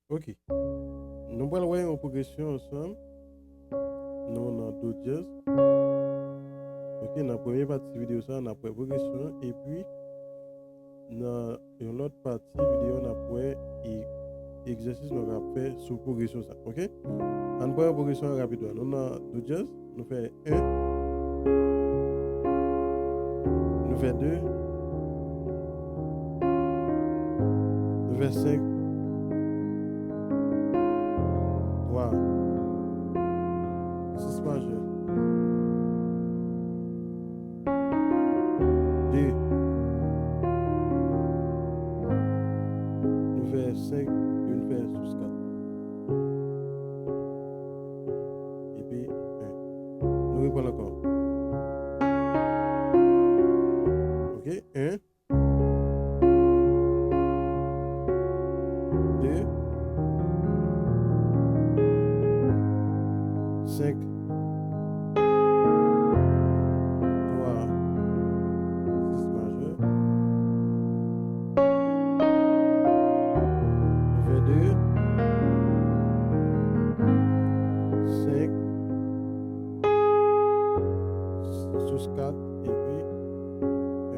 Ok. Nous allons voir une progression ensemble. Nous avons do jazz. Ok, dans la première partie de la vidéo, on a une progression. Et puis, dans l'autre partie de la vidéo, on a un exercice qu'on va faire sur la progression. Ok? On va faire la progression rapide. Nous avons do jazz. Nous faisons 1, nous faisons 2, nous faisons 5, 3, 6 majeur, 2, nous faisons 5, nous faisons sous 4. Et puis 1. Nous reprenons encore. Ok? 1, 2, 5, 3, 6 majeur, nous faisons 2, 5, sous 4, et puis 1.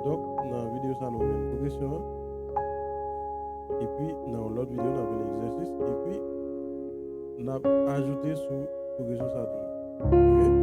Donc, dans la vidéo, ça nous fait une progression. Et puis, dans l'autre vidéo, on a fait l'exercice. Et puis, on a ajouté sous progression ça toujours. Ok?